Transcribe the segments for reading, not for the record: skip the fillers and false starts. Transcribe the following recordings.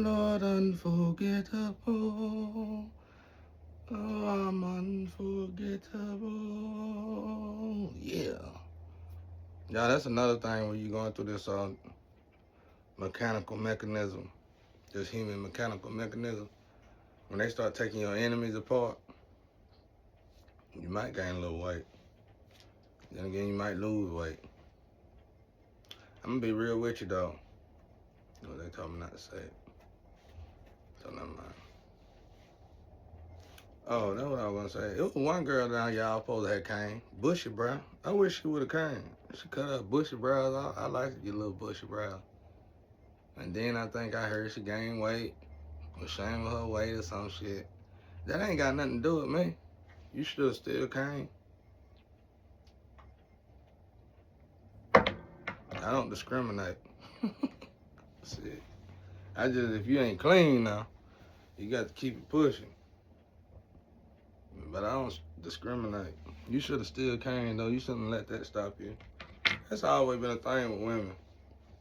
Lord, unforgettable. Oh, I'm unforgettable. Yeah. Yeah, that's another thing when you're going through this mechanical mechanism, this human mechanical mechanism. When they start taking your enemies apart, you might gain a little weight. Then again, you might lose weight. I'm gonna be real with you though. No, they told me not to say it. So never mind. Oh, that's what I was gonna say. It was one girl down y'all supposed to have came. Bushy brow. I wish she would have came. She cut her bushy brows off. I like to get a little bushy brow. And then I think I heard she gained weight. Was ashamed of her weight or some shit. That ain't got nothing to do with me. You should have still came. I don't discriminate. Shit. I just, if you ain't clean now, you got to keep it pushing. But I don't discriminate. You should have still came though. You shouldn't let that stop you. That's always been a thing with women.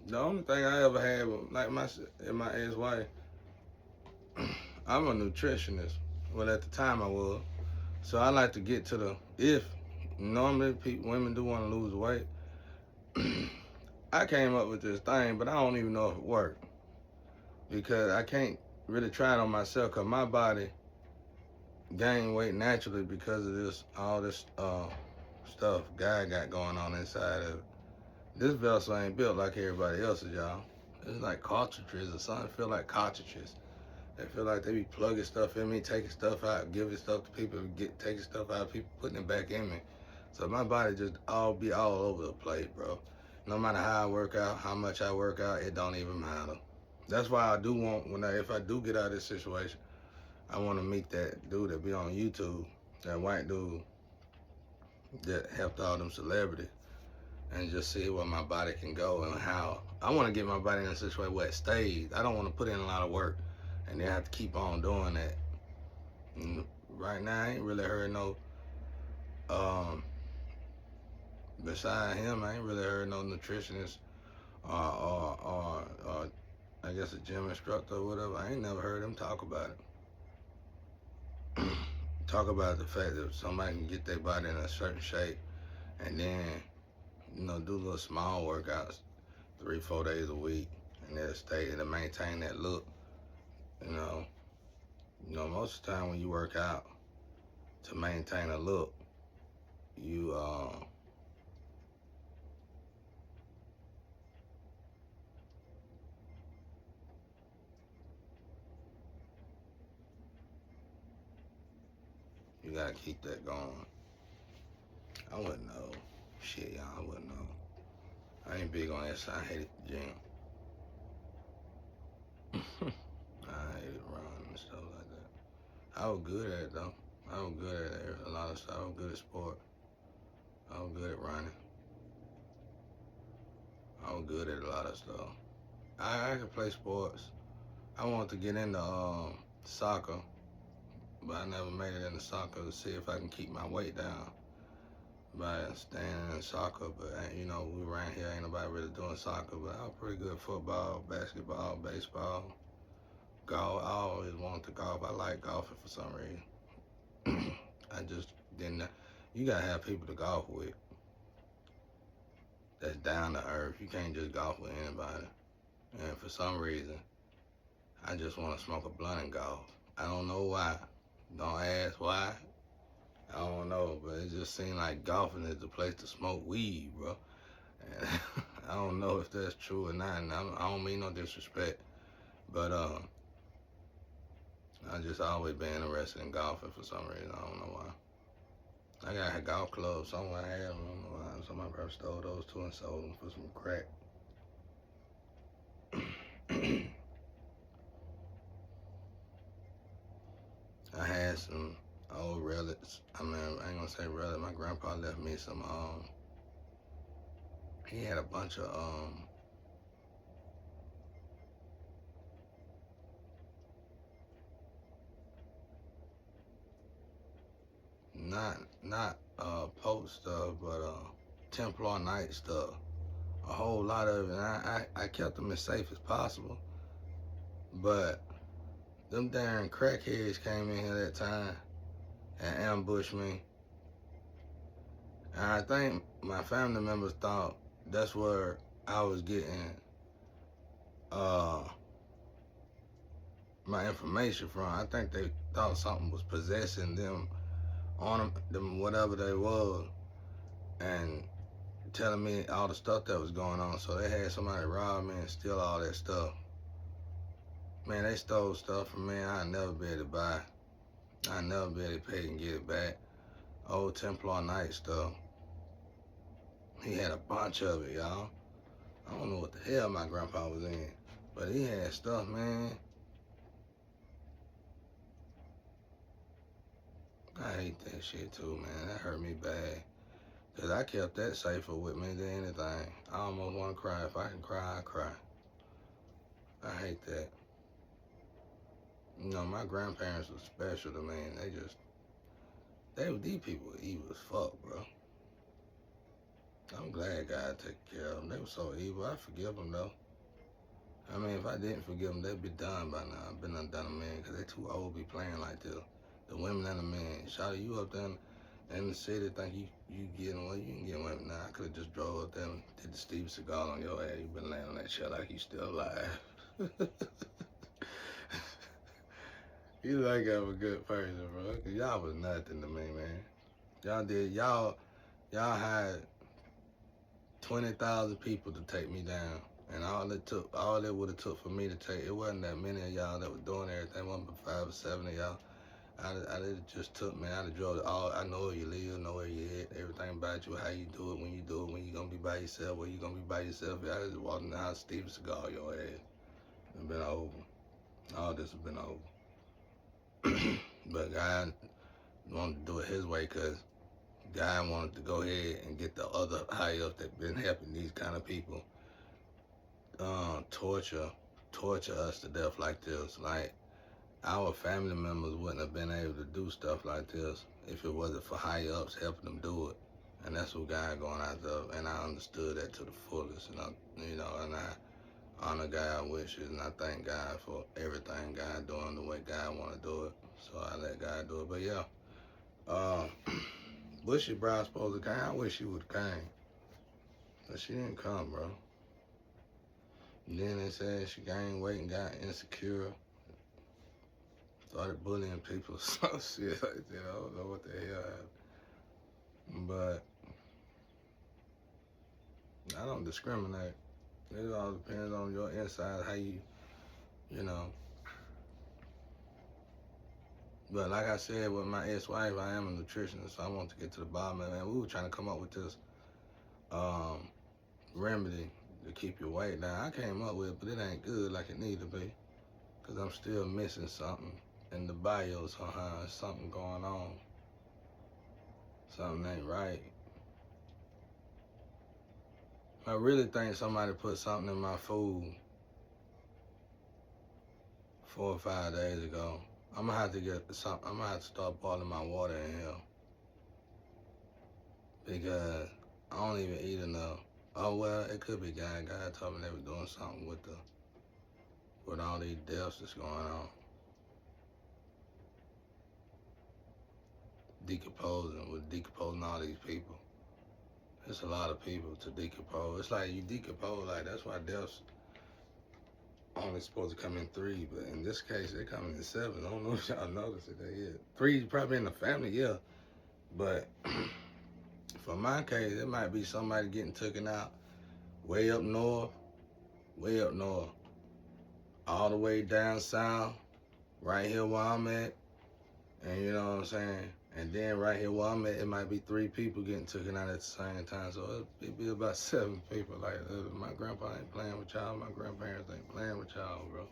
The only thing I ever had with like my ex-wife, I'm a nutritionist. Well, at the time I was. So I like to get to the if normally women do want to lose weight. I came up with this thing, but I don't even know if it worked because I can't really try it on myself because my body gained weight naturally because of all this stuff God got going on inside of it. This vessel ain't built like everybody else's, y'all. It's like cartridges or something. It feel like cartridges. They feel like they be plugging stuff in me, taking stuff out, giving stuff to people, taking stuff out of people, putting it back in me. So my body just be all over the place, bro. No matter how I work out, how much I work out, it don't even matter. That's why I do want, if I do get out of this situation, I want to meet that dude that be on YouTube, that white dude that helped all them celebrities, and just see where my body can go and how. I want to get my body in a situation where it stays. I don't want to put in a lot of work and then have to keep on doing that. And right now, I ain't really heard no, beside him, I ain't really heard no nutritionist or I guess a gym instructor or whatever. I ain't never heard him talk about it. Talk about the fact that somebody can get their body in a certain shape and then, do little small workouts 3-4 days a week and they'll stay and maintain that look. Most of the time when you work out to maintain a look, you you gotta keep that going. I wouldn't know. Shit, y'all, I wouldn't know. I ain't big on that, I hate the gym. I hate running and stuff like that. I was good at it though. I was good at a lot of stuff. I was good at sport. I was good at running. I was good at a lot of stuff. I could play sports. I wanted to get into soccer, but I never made it into soccer to see if I can keep my weight down by staying in soccer. But we around here ain't nobody really doing soccer. But I was pretty good at football, basketball, baseball, golf. I always wanted to golf. I like golfing for some reason. I just didn't. You gotta have people to golf with that's down to earth. You can't just golf with anybody. And for some reason, I just want to smoke a blunt and golf. I don't know why. Don't ask why. I don't know, but it just seemed like golfing is the place to smoke weed, bro. And I don't know if that's true or not. And I don't mean no disrespect, but I just always been interested in golfing for some reason. I don't know why. I got a golf club somewhere. I don't know why. Somebody probably stole those too and sold them for some crack. I had some old relics. I mean, I ain't gonna say relics. My grandpa left me some, he had a bunch of, not Pope stuff, but Templar Knight stuff. A whole lot of it. And I kept them as safe as possible. But them darn crackheads came in here that time and ambushed me. And I think my family members thought that's where I was getting uh, my information from. I think they thought something was possessing them on them whatever they was, and telling me all the stuff that was going on. So they had somebody rob me and steal all that stuff. Man, they stole stuff from me I'd never be able to buy. I'd never be able to pay and get it back. Old Templar Knight stuff. He had a bunch of it, y'all. I don't know what the hell my grandpa was in, but he had stuff, man. I hate that shit too, man. That hurt me bad. Cause I kept that safer with me than anything. I almost want to cry. If I can cry, I cry. I hate that. You know, my grandparents were special to me, and these people were evil as fuck, bro. I'm glad God took care of them. They were so evil. I forgive them, though. I mean, if I didn't forgive them, they'd be done by now. I've been undone a man, because they too old to be playing like this. The women and the men. Shawty, you up there in the city think you getting away. You can get women now. I could have just drove up there and did the Steven Seagal on your ass. You been laying on that shit like you still alive. You like I'm a good person, bro. Cause y'all was nothing to me, man. Y'all hired 20,000 people to take me down. And all it would have took for me to take, it wasn't that many of y'all that were doing everything. It wasn't but 5 or 7 of y'all. I just took, man. I'd have drove all. I know where you live, know where you at, everything about you, how you do it, when you gonna be by yourself, where you gonna be by yourself. I just walked in the house, Steven Seagal, your ass. It's been over. All this has been over. But God wanted to do it his way, because God wanted to go ahead and get the other high ups that been helping these kind of people torture us to death like this. Like, our family members wouldn't have been able to do stuff like this if it wasn't for higher ups helping them do it. And that's what God going after. And I understood that to the fullest. And I honor God wishes, and I thank God for everything God doing the way God want to do it. So I let God do it. But yeah, Bushy Brown supposed to come. I wish she would have came, but she didn't come, bro. And then they said she gained weight and got insecure. Started bullying people, some shit like that. I don't know what the hell happened. But I don't discriminate. It all depends on your inside, how you know. But like I said, with my ex-wife, I am a nutritionist, so I want to get to the bottom of it. And we were trying to come up with this remedy to keep your weight down. I came up with it, but it ain't good like it need to be, because I'm still missing something in the bio somehow. There's something going on. Something ain't right. I really think somebody put something in my food 4 or 5 days ago. I'm gonna have to start boiling my water in here, because I don't even eat enough. Oh well, it could be God. God told me they were doing something with all these deaths that's going on. Decomposing all these people. It's a lot of people to decompose. It's like you decompose, like that's why deaths only supposed to come in 3, but in this case they coming in 7. I don't know if y'all noticed it. They is 3 probably in the family, yeah. But for my case, it might be somebody getting taken out way up north, all the way down south, right here where I'm at, and you know what I'm saying? And then right here where I'm at, it might be 3 people getting taken out at the same time. So it'd be about 7 people. Like, my grandpa ain't playing with y'all. My grandparents ain't playing with y'all, bro.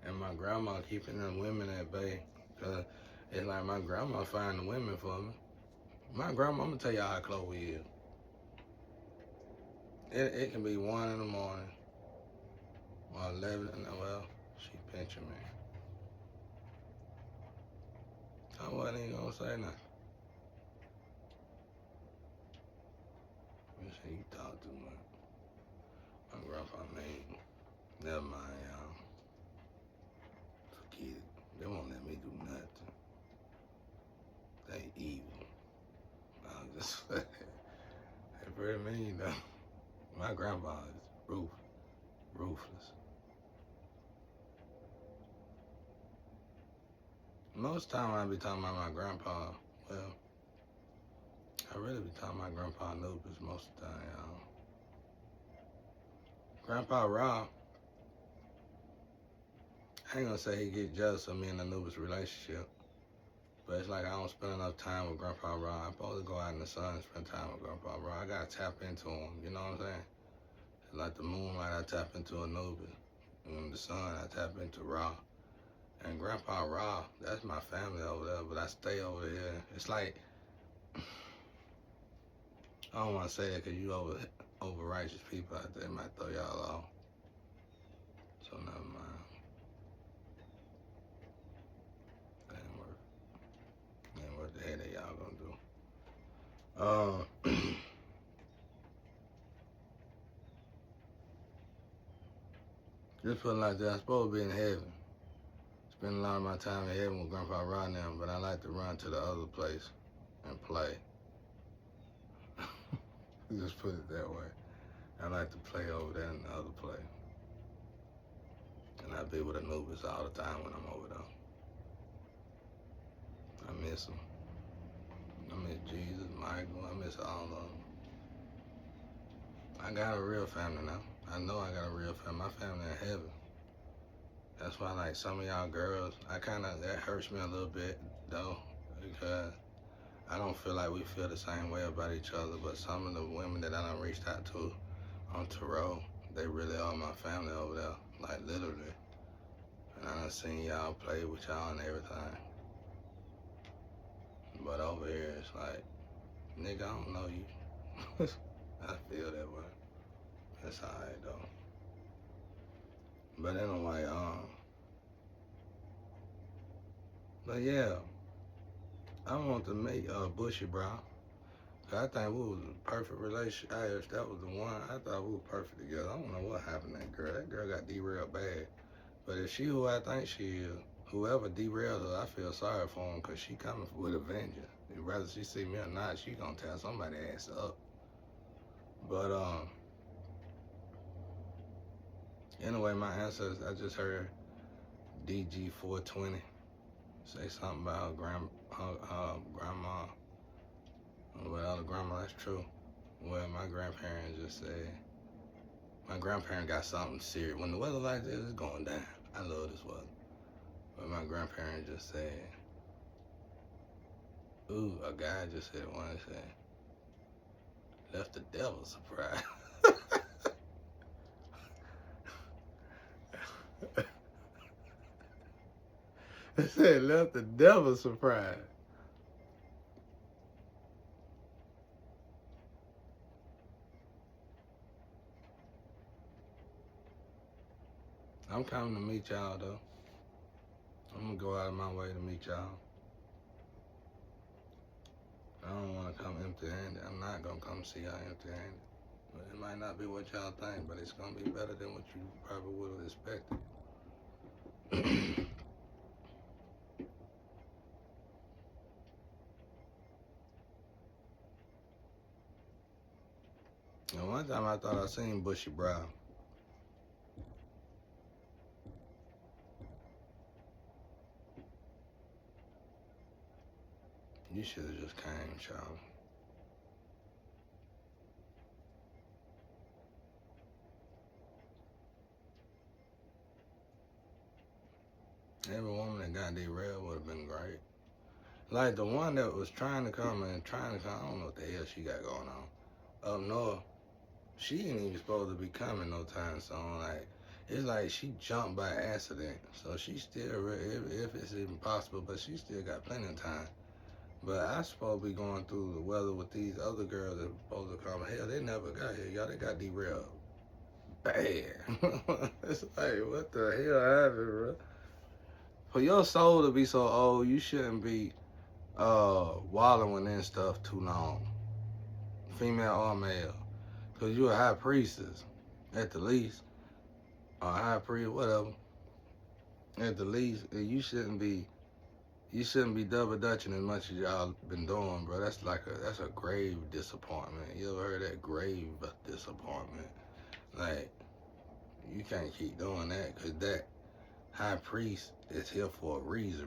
And my grandma keeping them women at bay. Cause it's like my grandma finding the women for me. My grandma, I'm gonna tell y'all how close we is. It can be 1 in the morning or 11. Well, she pinching me. I wasn't even gonna say nothing. You say you talk too much. My grandpa made. Never mind, y'all. It's pretty mean though. My grandpa is ruthless. Most time when I be talking about my grandpa, well, I really be talking about Grandpa Anubis most of the time, y'all. Grandpa Rob, I ain't gonna say he get jealous of me and Anubis' relationship, but it's like I don't spend enough time with Grandpa Rob. I'm supposed to go out in the sun and spend time with Grandpa Rob. I gotta tap into him, you know what I'm saying? It's like the moonlight, I tap into Anubis. And the sun, I tap into Ra. And Grandpa Ra, that's my family over there, but I stay over here. It's like, I don't want to say that because you over righteous people out there might throw y'all off. So never mind. Ain't worth the headache y'all gonna do. Just put it like that. I'm supposed to be in heaven. Spend a lot of my time in heaven with Grandpa Ron now, but I like to run to the other place and play. Just put it that way. I like to play over there in the other place. And I be with Anubis all the time when I'm over there. I miss him. I miss Jesus, Michael. I miss all of them. I got a real family now. I know I got a real family. My family in heaven. That's why, like, some of y'all girls, that hurts me a little bit, though, because I don't feel like we feel the same way about each other, but some of the women that I done reached out to on Tarot, they really are my family over there, like, literally. And I done seen y'all play with y'all and everything. But over here, it's like, nigga, I don't know you. I feel that way. That's alright, though. But anyway, but yeah, I want to meet Bushy Brown. I think we was a perfect relationship. If that was the one, I thought we were perfect together. I don't know what happened to that girl. That girl got derailed bad. But if she who I think she is, whoever derailed her, I feel sorry for him because she coming with a vengeance. Whether she see me or not, she gonna tear somebody ass up. But anyway, my answer is I just heard DG420 say something about grandma. Well, the grandma, that's true. Well, my grandparents just said, my grandparent got something serious. When the weather like this, it's going down. I love this weather. But my grandparents just said, ooh, a guy just said one, said, left the devil surprised. They said, left the devil surprised. I'm coming to meet y'all, though. I'm going to go out of my way to meet y'all. I don't want to come empty-handed. I'm not going to come see y'all empty-handed. But it might not be what y'all think, but it's going to be better than what you probably would have expected. And one time I thought I seen Bushy Brown. You should have just came, Charlie. Every woman that got derailed would have been great. Like the one that was trying to come, I don't know what the hell she got going on. Up north, she ain't even supposed to be coming no time soon. Like, it's like she jumped by accident. So she still, if it's even possible, but she still got plenty of time. But I supposed to be going through the weather with these other girls that were supposed to come. Hell, they never got here. Y'all, they got derailed. Bad. It's like, what the hell happened, bro? For your soul to be so old, you shouldn't be wallowing in stuff too long. Female or male. Because you're a high priestess, at the least. Or a high priest, whatever. At the least, you shouldn't be You shouldn't be double dutching as much as y'all been doing, bro. That's a grave disappointment. You ever heard that grave disappointment? Like you can't keep doing that because that high priest is here for a reason.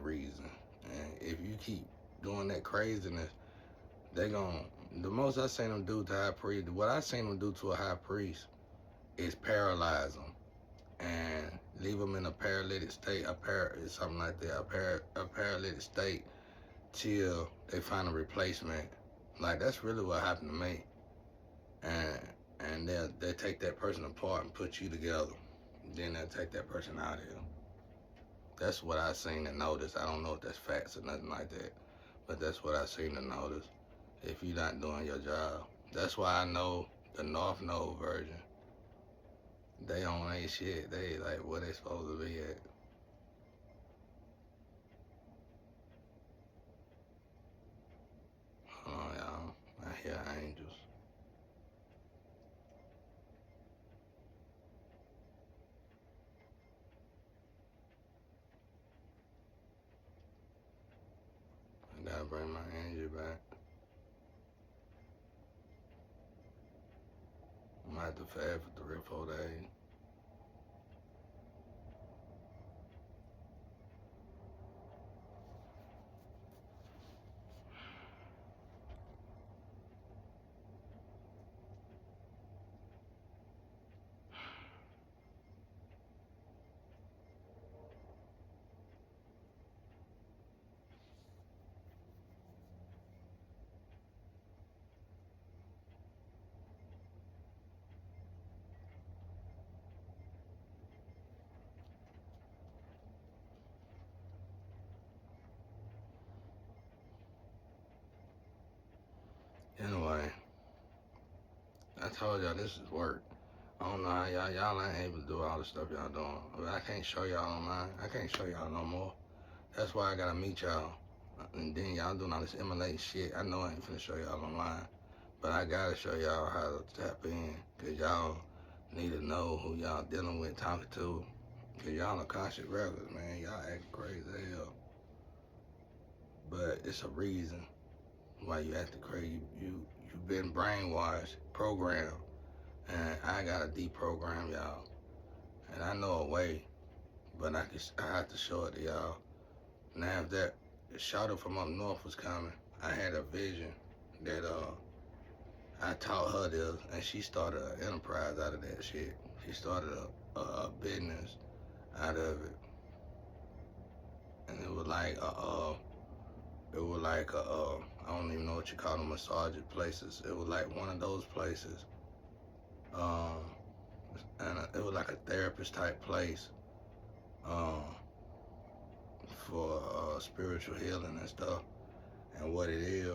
And if you keep doing that craziness, they gon' the most I seen them do to high priest, what I seen them do to a high priest is paralyze them and leave them in a paralytic state, something like that, a paralytic state till they find a replacement. Like that's really what happened to me. And they take that person apart and put you together. Then they'll take that person out of here. That's what I seen and noticed. I don't know if that's facts or nothing like that, but that's what I seen and noticed. If you're not doing your job, that's why I know the North Node version. They on their shit. They like where they supposed to be at. Hold on, y'all. I hear angels. I gotta bring my angel back. I might have to fast for 3 or 4 days. Anyway, I told y'all this is work. I don't know how y'all ain't able to do all the stuff y'all doing. I can't show y'all online. I can't show y'all no more. That's why I gotta meet y'all. And then y'all doing all this emulating shit. I know I ain't finna show y'all online. But I gotta show y'all how to tap in. Cause y'all need to know who y'all dealing with, talking to. Cause y'all are conscious regulars, man. Y'all acting crazy as hell. But it's a reason why you acting crazy. You've been brainwashed, programmed. And I gotta deprogram y'all. And I know a way, but I have to show it to y'all. Now if that shouter from up north was coming, I had a vision that I taught her this, and she started an enterprise out of that shit. She started a business out of it, and it was like I don't even know what you call them, massage places. It was like one of those places, um, and it was like a therapist type place, um, for spiritual healing and stuff. And what it is,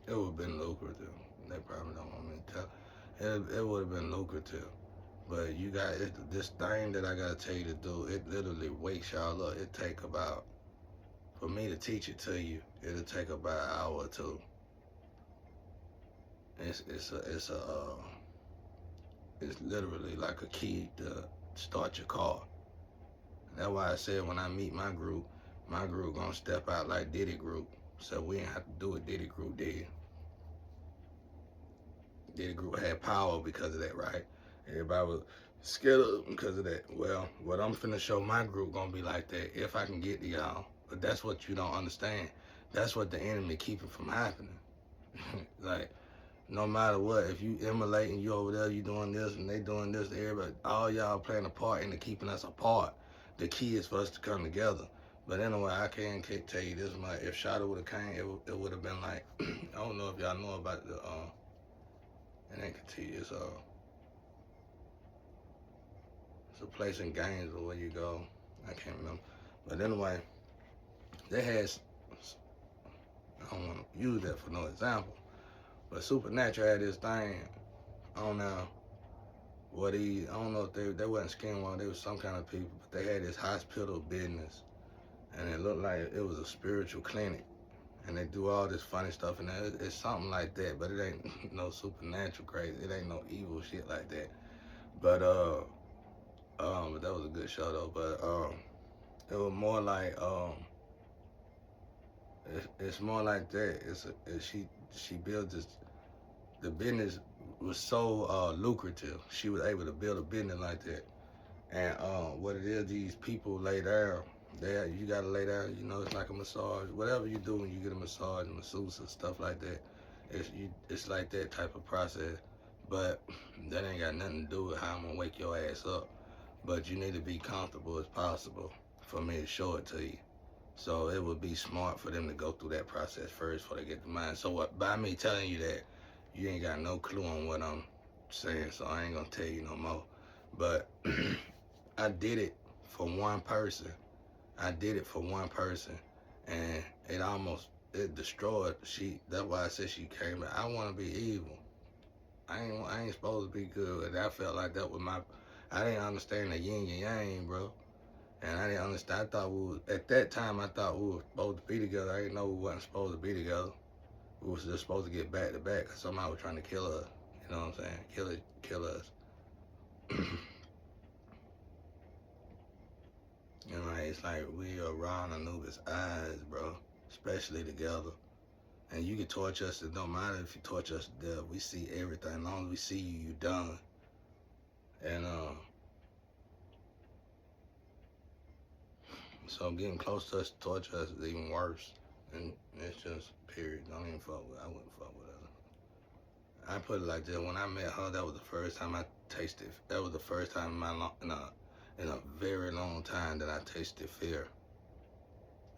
it would have been lucrative. They probably don't want me to tell. It would have been lucrative. But you got this thing that I gotta tell you to do. It literally wakes y'all up. It take about, for me to teach it to you, it'll take about an hour or two. It's literally like a key to start your car. That's why I said when I meet my group gonna step out like Diddy Group. So we ain't have to do what Diddy Group did. Diddy Group had power because of that, right? Everybody was scared of them because of that. Well, what I'm finna show my group gonna be like that if I can get to y'all. But that's what you don't understand. That's what the enemy keeping from happening. Like, no matter what, if you emulating, you over there, you doing this and they doing this to everybody, all y'all playing a part in keeping us apart. The key is for us to come together. But anyway, I can't tell you this much. If Shada would have came, it would have been like, I don't know if y'all know about the, it ain't continue, it's a place in Gainesville where you go. I can't remember. But anyway, they had, I don't want to use that for no example, but Supernatural had this thing on now. I don't know if they wasn't skinwalkers, they was some kind of people, but they had this hospital business, and it looked like it was a spiritual clinic. and they do all this funny stuff, and it's something like that, but it ain't no supernatural crazy. It ain't no evil shit like that. But but that was a good show though. But it was more like it's more like that. She built this. The business was so lucrative. She was able to build a business like that. And what it is, these people lay down. There, you gotta lay down. You know, it's like a massage. Whatever you do when you get a massage, masseuse and stuff like that, it's like that type of process. But that ain't got nothing to do with how I'm gonna wake your ass up. But you need to be comfortable as possible for me to show it to you. So it would be smart for them to go through that process first before they get the mind. So by me telling you that, you ain't got no clue on what I'm saying. So I ain't gonna tell you no more. But I did it for one person. I did it for one person, and it destroyed. That's why I said she came back. I want to be evil. I ain't supposed to be good. And I felt like that was I didn't understand the yin and yang, bro. And I didn't understand. At that time, I thought we were supposed to be together. I didn't know we wasn't supposed to be together. We was just supposed to get back to back. Somebody was trying to kill us. You know what I'm saying? Kill us. And like, it's like we are Ron Anubis' eyes, bro. Especially together. And you can torture us. It don't matter if you torture us to death. We see everything. As long as we see you, you done. And so getting close to us to torture us is even worse. And it's just period. Don't even fuck with. I wouldn't fuck with her. I put it like this: when I met her, that was the first time I tasted. That was the first time in a very long time that I tasted fear.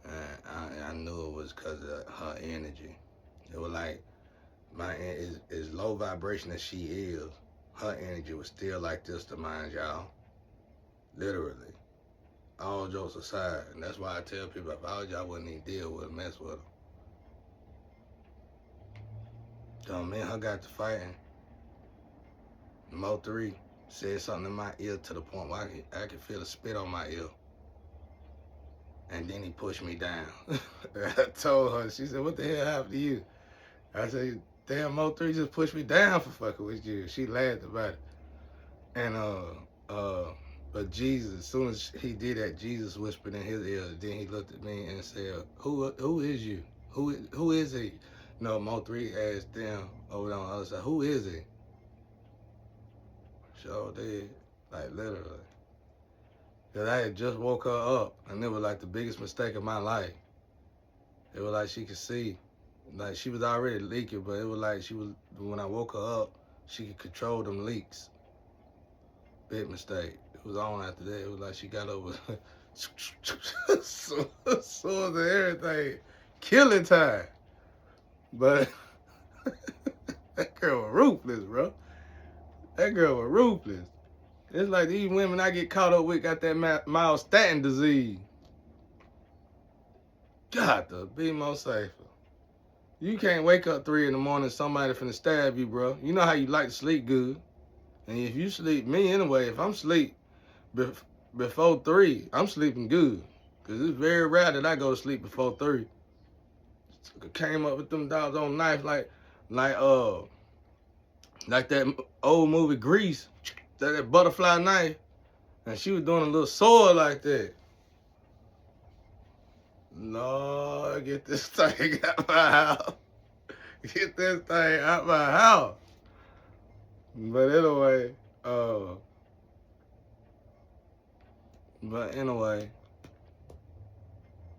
And I knew it was because of her energy. It was like as low vibration as she is, her energy was still like this to mine, y'all. Literally. All jokes aside. And that's why I tell people if I was y'all, wouldn't even deal with her, mess with her. So me and her got to fighting. Mo3 said something in my ear to the point where I could feel the spit on my ear. And then he pushed me down. I told her, she said, what the hell happened to you? I said, damn, Mo3 just pushed me down for fucking with you. She laughed about it. And but Jesus, as soon as he did that, Jesus whispered in his ear. Then he looked at me and said, who is you? Who is he? No, Mo3 asked them over on the other side, who is he? Sure did, like literally. Cause I had just woke her up, and it was like the biggest mistake of my life. It was like she could see, like she was already leaking, but it was like when I woke her up, she could control them leaks. Big mistake. It was on after that. It was like she got over swords and everything, killing time. But that girl was ruthless, bro. That girl was ruthless. It's like these women I get caught up with got that Miles Stanton disease. Got to be more safer. You can't wake up 3 in the morning, somebody finna stab you, bro. You know how you like to sleep good. And if you sleep, me anyway, if I'm sleep before 3, I'm sleeping good. Because it's very rare that I go to sleep before 3. Came up with them dogs on knife like that old movie Grease, that butterfly knife. And she was doing a little sword like that. No, get this thing out my house. Get this thing out my house. But anyway,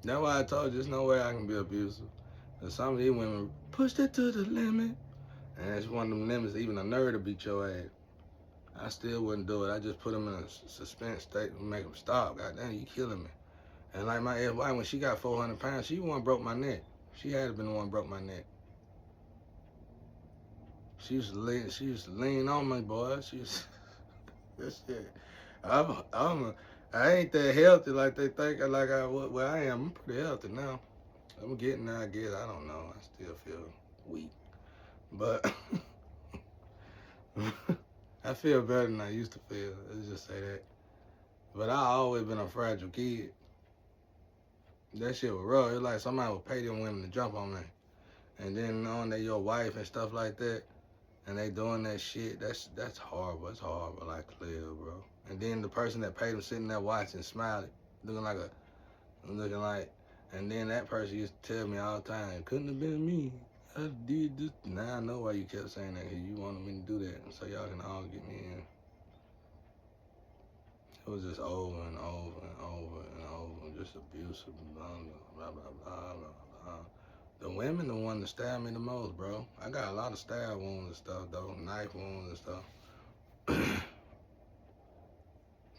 that's why I told you there's no way I can be abusive. And some of these women pushed it to the limit. And it's one of them limits, even a nerd to beat your ass. I still wouldn't do it. I just put them in a suspense state and make them stop. God damn, you killing me. And like my ex-wife, when she got 400 pounds, she the one broke my neck. She had to been the one broke my neck. She used to lean on me, boy. She was, this shit. I ain't that healthy like they think like I would. Well, I am. I'm pretty healthy now. I'm getting there, I guess. I don't know. I still feel weak. But I feel better than I used to feel. Let's just say that. But I always been a fragile kid. That shit was rough. It's like somebody would pay them women to jump on me. And then knowing they your wife and stuff like that, and they doing that shit, that's horrible. It's horrible, like clear, bro. And then the person that paid them sitting there watching, smiling, looking like, and then that person used to tell me all the time, it couldn't have been me. I did this. Now I know why you kept saying that, because you wanted me to do that, so y'all can all get me in. It was just over and over and over and over, just abusive, blah, blah, blah, blah, blah, blah. The women the one that stabbed me the most, bro. I got a lot of stab wounds and stuff, though, knife wounds and stuff.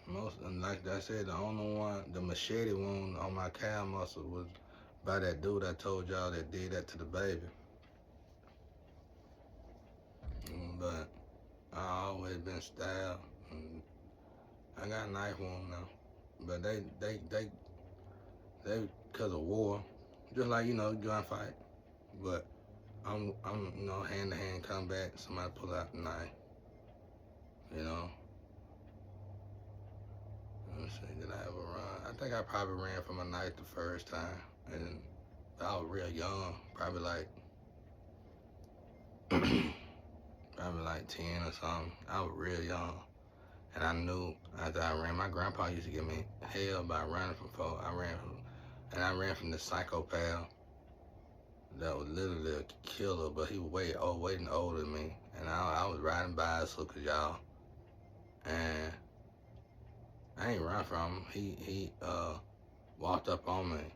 Most, and like I said, the only one, the machete wound on my calf muscle was by that dude I told y'all that did that to the baby. But I always been stabbed. I got a knife wound now, but they cause of war, just like gunfight. But I'm hand to hand combat. Somebody pull out the knife, you know. Let me see, did I ever run? I think I probably ran from a knife the first time, and I was real young, probably like 10 or something. I was real young. And I knew after I ran, my grandpa used to give me hell by running from folk. I ran from this psychopath that was literally a killer, but he was way older than me. And I was riding bicycles, y'all. And I ain't run from him. He walked up on me,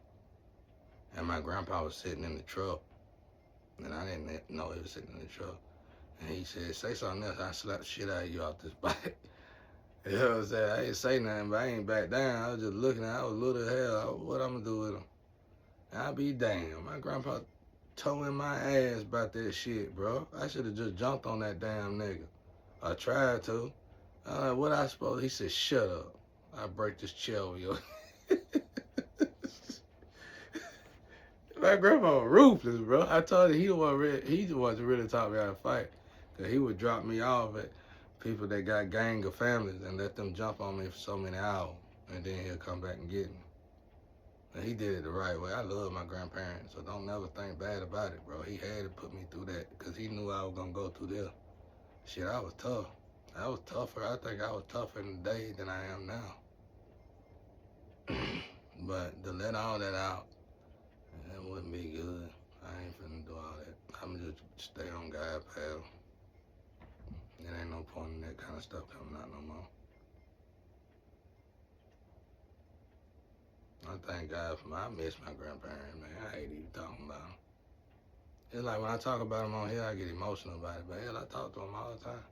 and my grandpa was sitting in the truck, and I didn't know he was sitting in the truck. And he said, "Say something else. I slap the shit out of you off this bike." You know what I'm saying? I ain't say nothing, but I ain't back down. I was just looking at him. I was little as hell. What I'm going to do with him? And I'll be damned. My grandpa towing my ass about that shit, bro. I should have just jumped on that damn nigga. I tried to. What I supposed? He said, "Shut up. I'll break this chair over your..." My grandpa was ruthless, bro. I told you he the one to really taught me how to fight. Because he would drop me off at people that got gang of families and let them jump on me for so many hours. And then he'll come back and get me. And he did it the right way. I love my grandparents, so don't never think bad about it, bro. He had to put me through that because he knew I was going to go through there. Shit, I was tough. I was tougher. I think I was tougher today than I am now. But to let all that out, that wouldn't be good. I ain't finna do all that. I'm just stay on God path. There ain't no point in that kind of stuff coming out no more. I thank God for I miss my grandparents, man. I hate even talking about them. It's like when I talk about them on here, I get emotional about it. But hell, I talk to them all the time.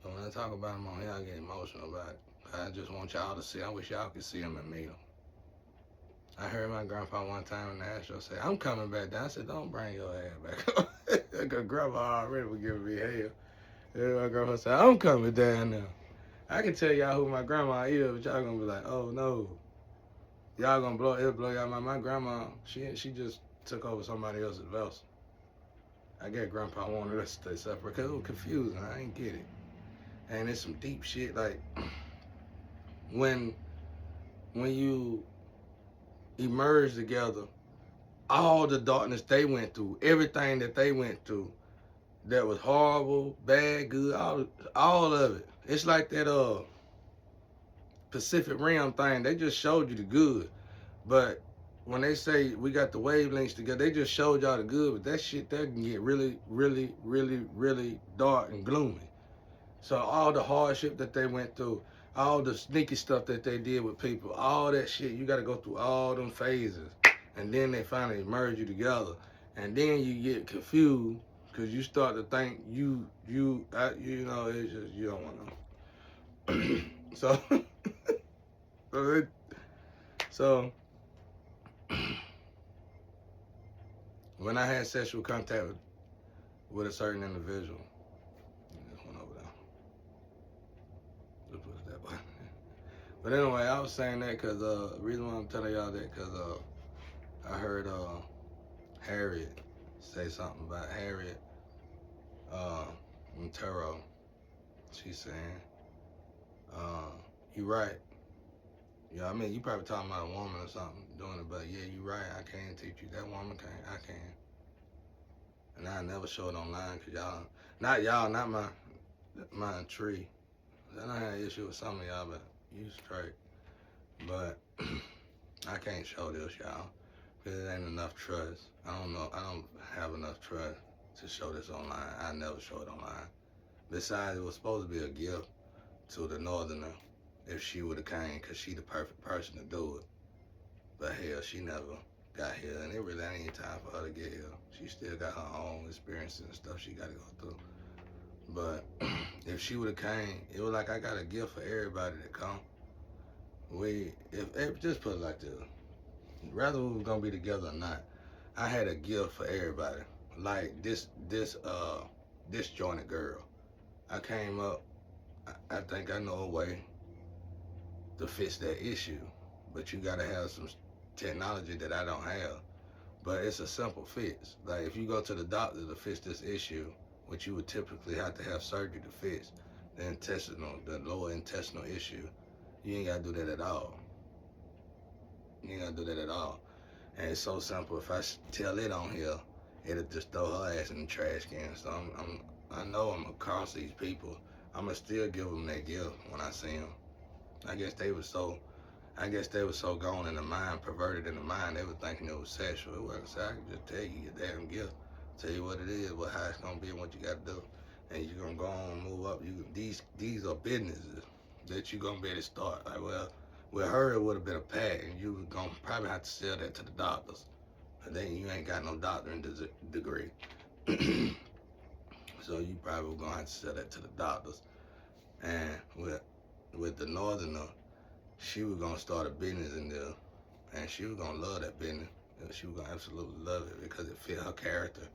But when I talk about them on here, I get emotional about it. I just want y'all to see. I wish y'all could see them and meet them. I heard my grandpa one time in the Astro say, "I'm coming back down." I said, "Don't bring your ass back up." Because grandpa already was giving me hell. And my grandpa said, "I'm coming down now." I can tell y'all who my grandma is, but y'all gonna be like, "Oh no." Y'all gonna blow y'all mind. My grandma, she just took over somebody else's vessel. I guess grandpa wanted us to stay separate because it was confusing. I ain't get it. And it's some deep shit like when you emerge together, all the darkness they went through, everything that they went through that was horrible, bad, good, all of it. It's like that Pacific Rim thing. They just showed you the good. But when they say we got the wavelengths together, they just showed y'all the good, but that shit there can get really, really, really, really dark and gloomy. So all the hardship that they went through, all the sneaky stuff that they did with people, all that shit, you gotta go through all them phases. And then they finally merge you together. And then you get confused because you start to think it's just, you don't want to know. So when I had sexual contact with a certain individual, this one over there. Let's put it that way. But anyway, I was saying that because the reason why I'm telling y'all that because I heard Harriet say something about Harriet Montero. She's saying, "You right. You know what I mean? You probably talking about a woman or something doing it, but yeah, you right. I can teach you. That woman can't. I can. And I never show it online because y'all, not my tree. I don't have an issue with some of y'all, but you straight. But I can't show this, y'all, because it ain't enough trust. I don't know. I don't have enough trust to show this online. I never show it online. Besides, it was supposed to be a gift to the Northerner if she would have came, because she the perfect person to do it. But hell, she never got here, and it really ain't time for her to get here. She still got her own experiences and stuff she got to go through. But if she would have came, it was like I got a gift for everybody that come. If just put it like this, whether we was gonna be together or not, I had a gift for everybody. Like this disjointed girl. I came up. I think I know a way to fix that issue, but you gotta have some technology that I don't have. But it's a simple fix. Like if you go to the doctor to fix this issue, which you would typically have to have surgery to fix, the lower intestinal issue, you ain't gotta do that at all. You ain't gotta do that at all. And it's so simple. If I tell it on here, it'll just throw her ass in the trash can. So I know I'm gonna cross these people. I'ma still give them that gift when I see them. I guess they were so gone in the mind, perverted in the mind, they were thinking it was sexual. It wasn't. So I can just tell you your damn gift, tell you what it is, how it's gonna be, and what you gotta do, and you're gonna go on and move up. These are businesses that you're gonna be able to start. Like, well, with her it would have been a pack, and you were gonna probably have to sell that to the doctors. But then you ain't got no doctoring degree, so you probably were gonna have to sell that to the doctors. And with the Northerner, she was gonna start a business in there, and she was gonna love that business. And she was gonna absolutely love it because it fit her character.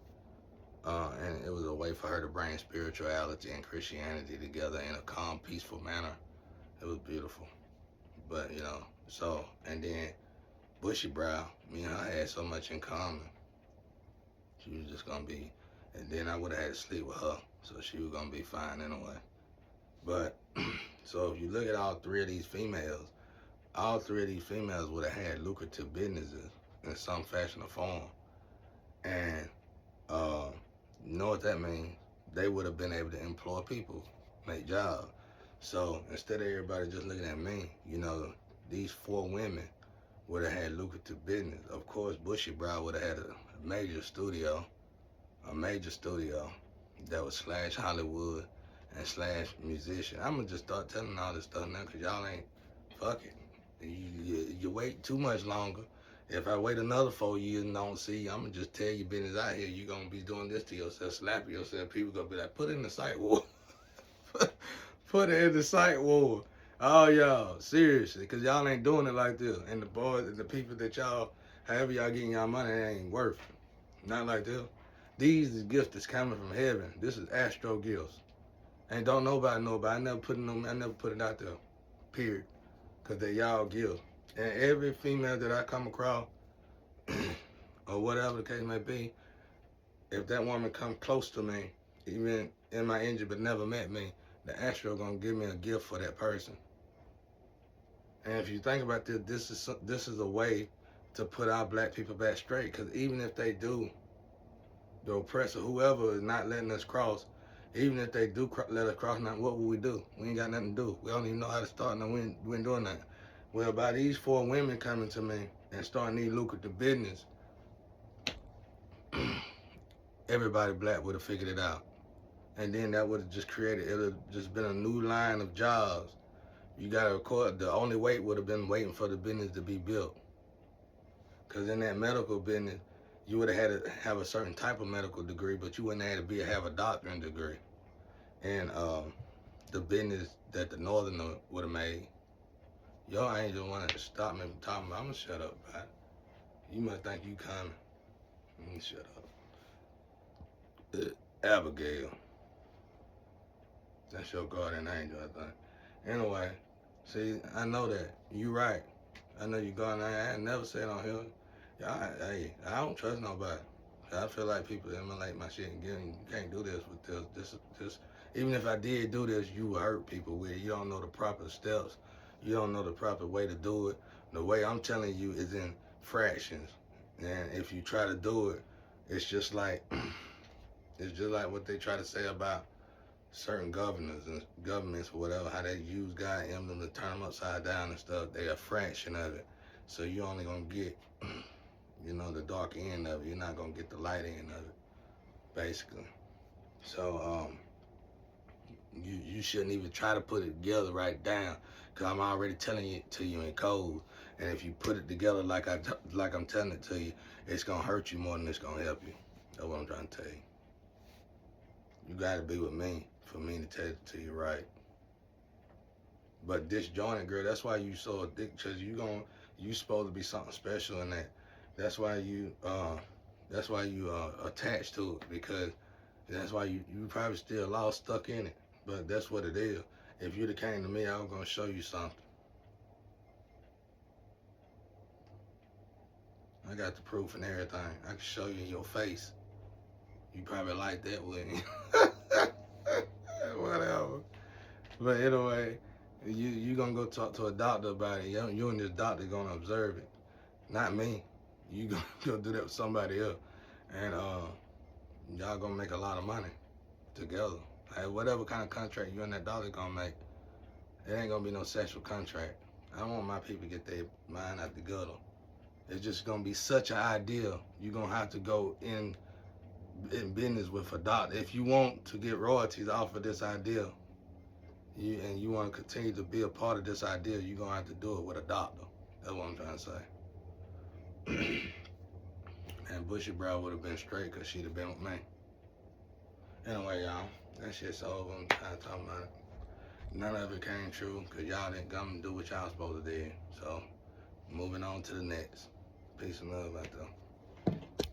And it was a way for her to bring spirituality and Christianity together in a calm, peaceful manner. It was beautiful. But and then Bushy Brow, me and her had so much in common. She was just gonna be, and then I would have had to sleep with her, so she was gonna be fine anyway. But so if you look at all three of these females would have had lucrative businesses in some fashion or form. And you know what that means? They would have been able to employ people, make jobs. So instead of everybody just looking at me, these 4 women would have had lucrative business. Of course, Bushy Brow would have had a major studio that was / Hollywood and / musician. I'm gonna just start telling all this stuff now because y'all ain't fucking. You wait too much longer. If I wait another 4 years and don't see, I'm gonna just tell you business out here. You're gonna be doing this to yourself, slapping yourself. People gonna be like, put it in the psych ward. Put it in the psych ward. Oh, y'all, seriously, because y'all ain't doing it like this. And the boys and the people that y'all, however y'all getting y'all money, it ain't worth it. Not like this. These is gifts that's coming from heaven. This is astro gifts. And don't nobody know about it. I never put it out there. Period. Because they y'all gifts. And every female that I come across, or whatever the case may be, if that woman come close to me, even in my injury but never met me, the astro gonna give me a gift for that person. And if you think about this is a way to put our black people back straight. Because even if they do, the oppressor, whoever is not letting us cross, even if they do let us cross, now what will we do? We ain't got nothing to do. We don't even know how to start. No, we ain't doing that. Well, by these 4 women coming to me and starting these lucrative business, everybody black would have figured it out. And then that would have just created, it would have just been a new line of jobs. You got to record, the only wait would have been waiting for the business to be built. Because in that medical business, you would have had to have a certain type of medical degree, but you wouldn't have to have a doctoring degree. And the business that the Northerner would have made, y'all ain't just want to stop me from talking about. I'm going to shut up, right? You must think you coming. Let me shut up. Abigail. That's your guardian angel, I think. Anyway, see, I know that. You right. I know you guardian angel. I ain't never said on here. I don't trust nobody. I feel like people emulate my shit and you can't do this with this. Even if I did do this, you would hurt people with it. You don't know the proper steps. You don't know the proper way to do it. The way I'm telling you is in fractions. And if you try to do it, it's just like what they try to say about certain governors and governments or whatever, how they use God emblem to turn them upside down and stuff. They a fraction of it. So you only gonna get, the dark end of it. You're not gonna get the light end of it, basically. So you shouldn't even try to put it together right down, cause I'm already telling it to you in code. And if you put it together like I'm telling it to you, it's gonna hurt you more than it's gonna help you. That's what I'm trying to tell you. You gotta be with me for me to tell it to you right. But disjointed, girl, that's why you so addicted, cause you supposed to be something special in that. That's why you attached to it, because that's why you probably still lost, stuck in it. But that's what it is. If you'd have came to me, I was gonna show you something. I got the proof and everything. I can show you in your face. You probably like that, wouldn't you? Whatever. But anyway, you gonna go talk to a doctor about it. You and this doctor gonna observe it, not me. You gonna go do that with somebody else, and y'all gonna make a lot of money together. Like whatever kind of contract you and that doctor gonna make, it ain't gonna be no sexual contract. I don't want my people to get their mind out the gutter. It's just gonna be such an ideal. You're gonna have to go in business with a doctor if you want to get royalties off of this idea. You want to continue to be a part of this idea, you're gonna have to do it with a doctor. That's what I'm trying to say. And Bushy Brow would have been straight because she'd have been with me. Anyway, y'all, that shit's over. I'm tired of talking about it. None of it came true because y'all didn't come and do what y'all supposed to do. So, moving on to the next. Peace and love out there.